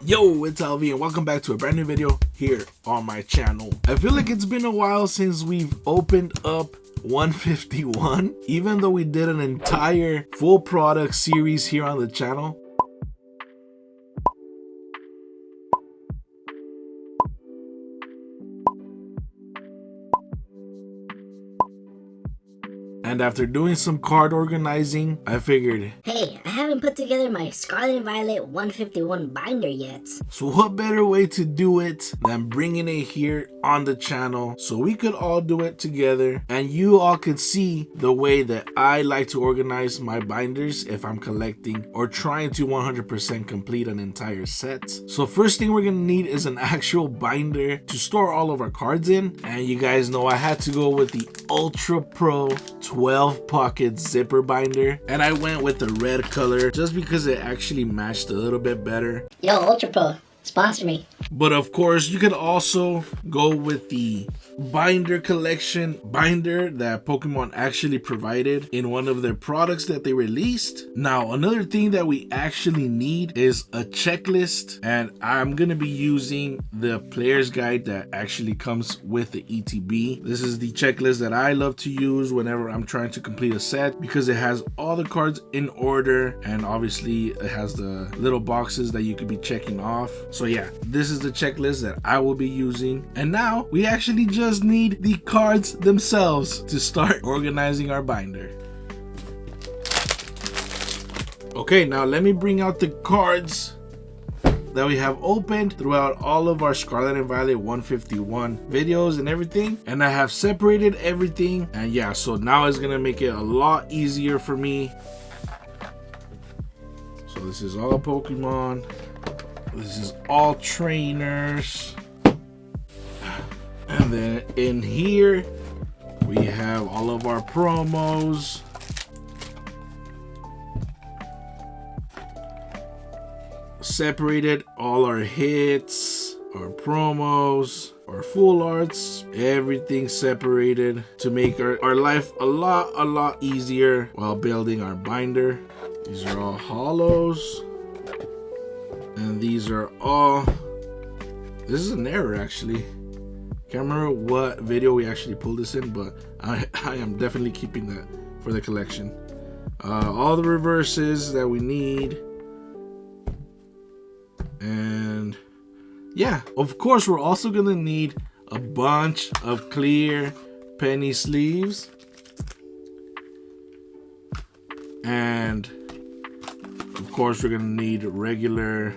Yo, it's Alvy and welcome back to a brand new video here on my channel. I feel like it's been a while since we've opened up 151, even though we did an entire full product series here on the channel. And after doing some card organizing, I figured, hey, I haven't put together my Scarlet and Violet 151 binder yet. so what better way to do it than bringing it here on the channel so we could all do it together and you all could see the way that I like to organize my binders if I'm collecting or trying to 100% complete an entire set. So first thing we're gonna need is an actual binder to store all of our cards in, and you guys know I had to go with the Ultra Pro 12 pocket zipper binder, and I went with the red color just because it actually matched a little bit better. Yo, Ultra Pro, sponsor me. But of course you could also go with the binder collection binder that Pokemon actually provided in one of their products that they released. Now another thing that we actually need is a checklist, and I'm gonna be using the player's guide that actually comes with the ETB. This is the checklist that I love to use whenever I'm trying to complete a set because it has all the cards in order, and obviously it has the little boxes that you could be checking off. So yeah, this is the checklist that I will be using, and now we actually just need the cards themselves to start organizing our binder. Okay, now let me bring out the cards that we have opened throughout all of our Scarlet and Violet 151 videos and everything, and I have separated everything, and yeah, so now it's gonna make it a lot easier for me. So this is all Pokemon, this is all trainers, and then in here we have all of our promos, separated all our hits, our promos, our full arts, everything separated to make our life a lot easier while building our binder. These are all hollows, and these are all, this is an error actually. Can't remember what video we actually pulled this in, but I am definitely keeping that for the collection. All the reverses that we need. And yeah, of course, we're also gonna need a bunch of clear penny sleeves. And of course, we're gonna need regular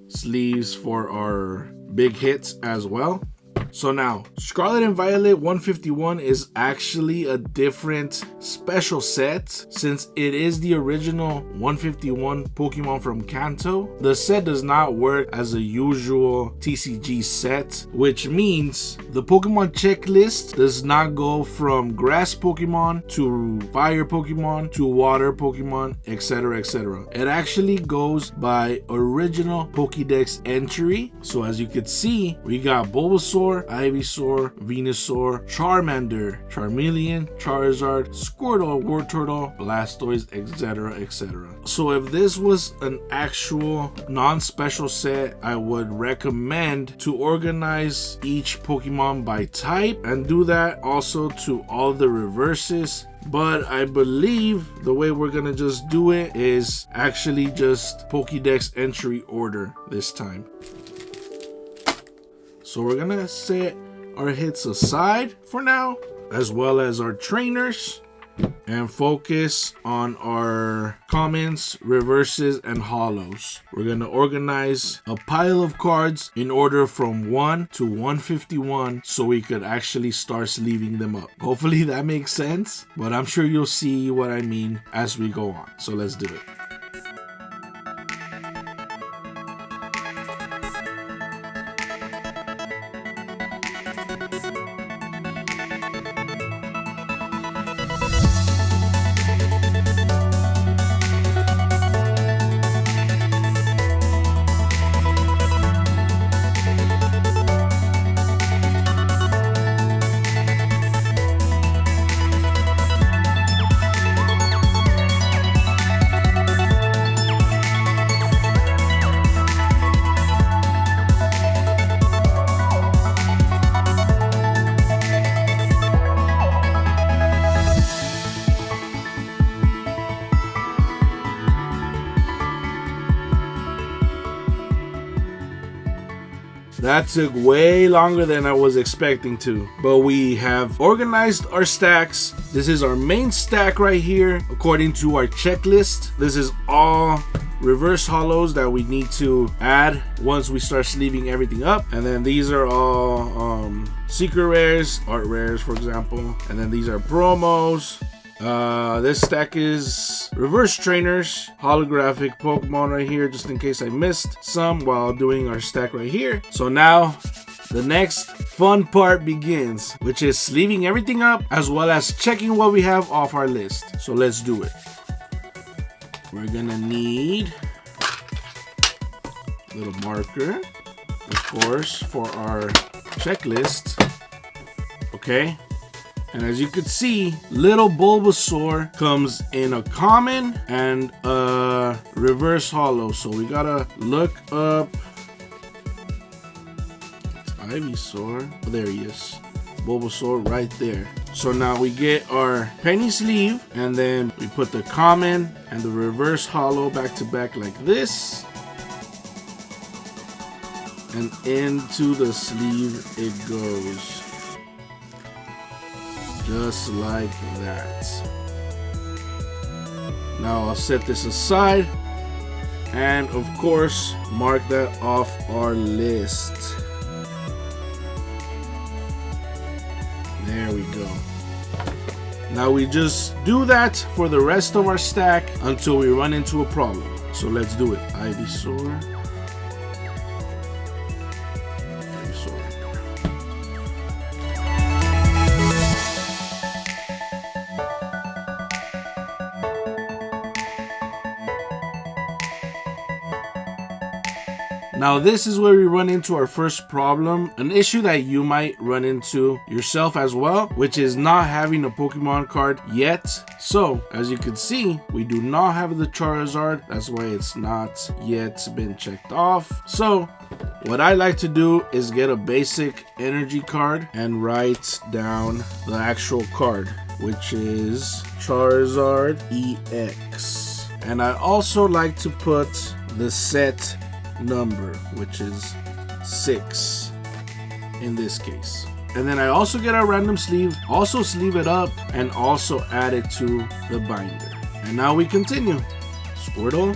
sleeves for our big hits as well. So now, Scarlet and Violet 151 is actually a different special set since it is the original 151 Pokemon from Kanto. The set does not work as a usual TCG set, which means the Pokemon checklist does not go from grass Pokemon to fire Pokemon to water Pokemon, etc, etc. It actually goes by original Pokédex entry. So as you can see, we got Bulbasaur, Ivysaur, Venusaur, Charmander, Charmeleon, Charizard, Squirtle, Wartortle, Blastoise, etc, etc. So if this was an actual non-special set, I would recommend to organize each Pokemon by type and do that also to all the reverses. But I believe the way we're gonna just do it is actually just Pokédex entry order this time. So we're gonna set our hits aside for now, as well as our trainers, and focus on our commons, reverses, and hollows. We're gonna organize a pile of cards in order from 1 to 151 so we could actually start sleeving them up. Hopefully that makes sense, but I'm sure you'll see what I mean as we go on. So let's do it. That took way longer than I was expecting to. But we have organized our stacks. This is our main stack right here according to our checklist. This is all reverse hollows that we need to add once we start sleeving everything up. And then these are all secret rares, art rares for example. And then these are promos. This stack is reverse trainers, holographic Pokemon right here, just in case I missed some while doing our stack right here. So now the next fun part begins, which is sleeving everything up as well as checking what we have off our list. So let's do it. We're gonna need a little marker, of course, for our checklist. Okay. And as you can see, little Bulbasaur comes in a common and a reverse hollow. So we gotta look up. It's Ivysaur. Oh, there he is. Bulbasaur right there. So now we get our penny sleeve and then we put the common and the reverse hollow back to back like this. And into the sleeve it goes. Just like that. Now I'll set this aside and of course mark that off our list. There we go. Now we just do that for the rest of our stack until we run into a problem. So let's do it. Ivysaur. Now this is where we run into our first problem, an issue that you might run into yourself as well, which is not having a Pokemon card yet. So as you can see, we do not have the Charizard, that's why it's not yet been checked off. So what I like to do is get a basic energy card and write down the actual card, which is Charizard EX. And I also like to put the set number, which is 6 in this case. And then I also get a random sleeve, also sleeve it up, and also add it to the binder. And now we continue. Squirtle.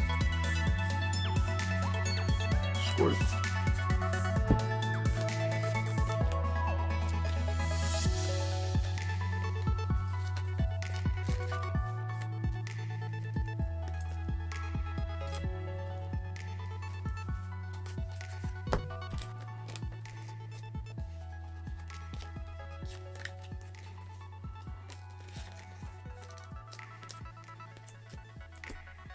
Squirtle.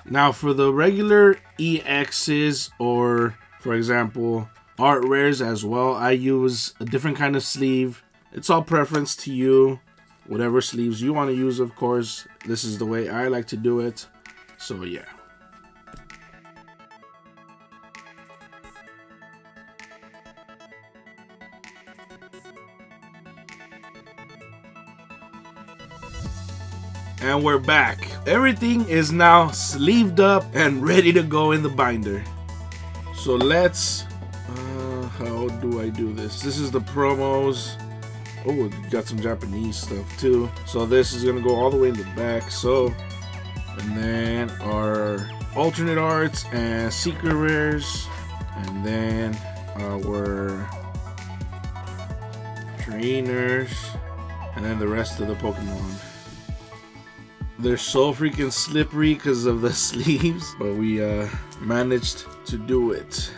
Now for the regular EXs, or for example art rares as well, I use a different kind of sleeve. It's all preference to you, whatever sleeves you want to use, of course. This is the way I like to do it, so yeah. And we're back. Everything is now sleeved up and ready to go in the binder. So let's, how do I do this? This is the promos. Oh, got some Japanese stuff too. So this is gonna go all the way in the back. So, and then our alternate arts and secret rares. And then our trainers. And then the rest of the Pokemon. They're so freaking slippery because of the sleeves, but we managed to do it.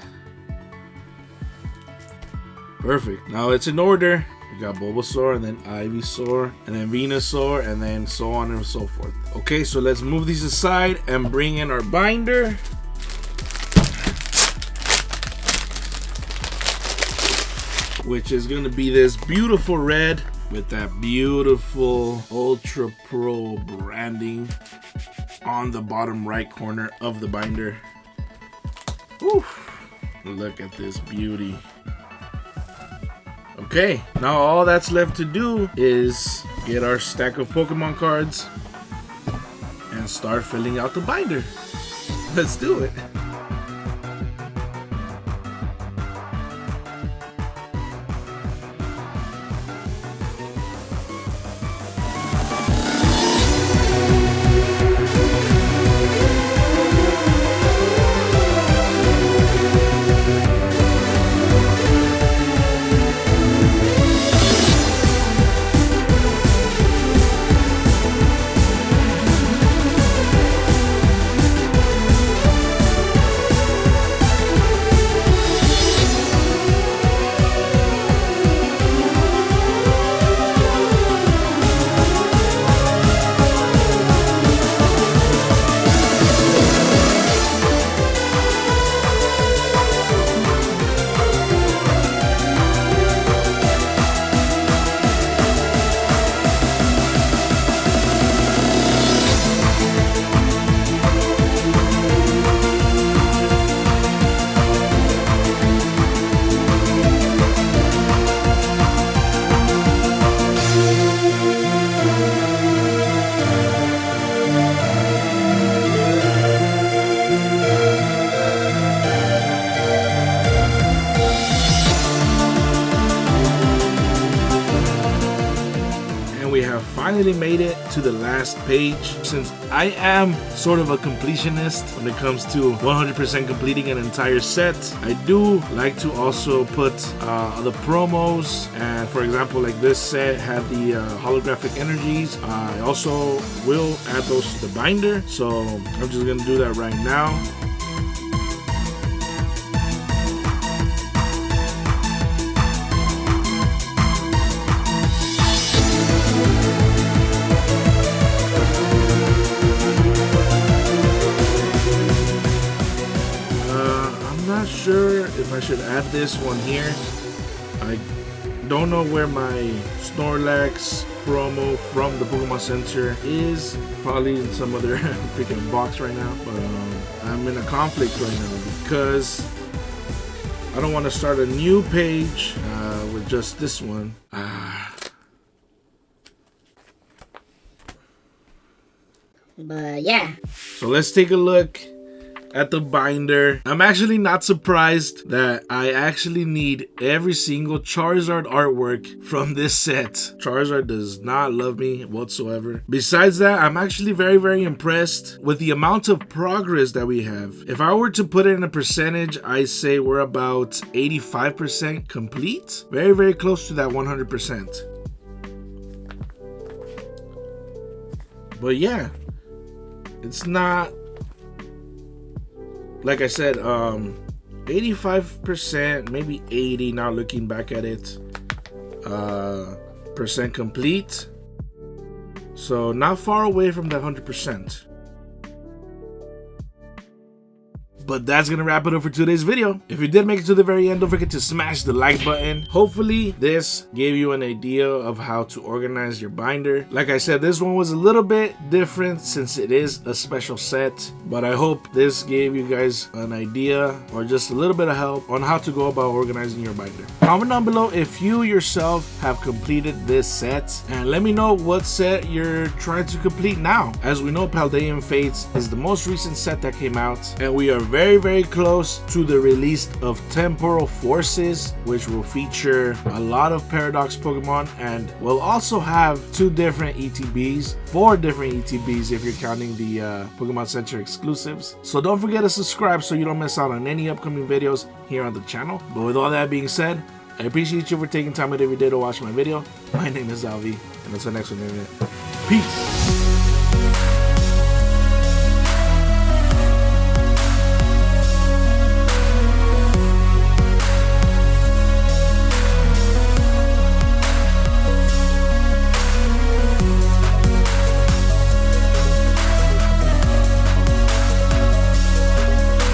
Perfect. Now it's in order. We got Bulbasaur, and then Ivysaur, and then Venusaur, and then so on and so forth. Okay, so let's move these aside and bring in our binder. Which is going to be this beautiful red with that beautiful Ultra Pro branding on the bottom right corner of the binder. Whew. Look at this beauty. Okay, now all that's left to do is get our stack of Pokemon cards and start filling out the binder. Let's do it. and we have finally made it to the last page. Since I am sort of a completionist when it comes to 100% completing an entire set, I do like to also put the promos, and for example, like this set had the holographic energies. I also will add those to the binder, so I'm just gonna do that right now. I'm not sure if I should add this one here. I don't know where my Snorlax promo from the Pokemon Center is. Probably in some other freaking box right now. But I'm in a conflict right now because I don't want to start a new page with just this one. But yeah. So let's take a look at the binder. I'm actually not surprised that I actually need every single Charizard artwork from this set. Charizard does not love me whatsoever. Besides that, I'm actually very impressed with the amount of progress that we have. If I were to put it in a percentage, I say we're about 85% complete. Very close to that 100%. But yeah, it's not, like I said, 85%, maybe 80 now looking back at it, percent complete. So not far away from that 100%. But that's gonna wrap it up for today's video. If you did make it to the very end, don't forget to smash the like button. Hopefully this gave you an idea of how to organize your binder. Like I said, this one was a little bit different since it is a special set, but I hope this gave you guys an idea or just a little bit of help on how to go about organizing your binder. Comment down below if you yourself have completed this set, and let me know what set you're trying to complete now. As we know, Paldean Fates is the most recent set that came out, and we are very close to the release of Temporal Forces, which will feature a lot of Paradox Pokemon, and will also have 2 different ETBs, 4 different ETBs if you're counting the Pokemon Center exclusives. So don't forget to subscribe so you don't miss out on any upcoming videos here on the channel. But with all that being said, I appreciate you for taking time out every day to watch my video. My name is Alvy, and until next one, peace.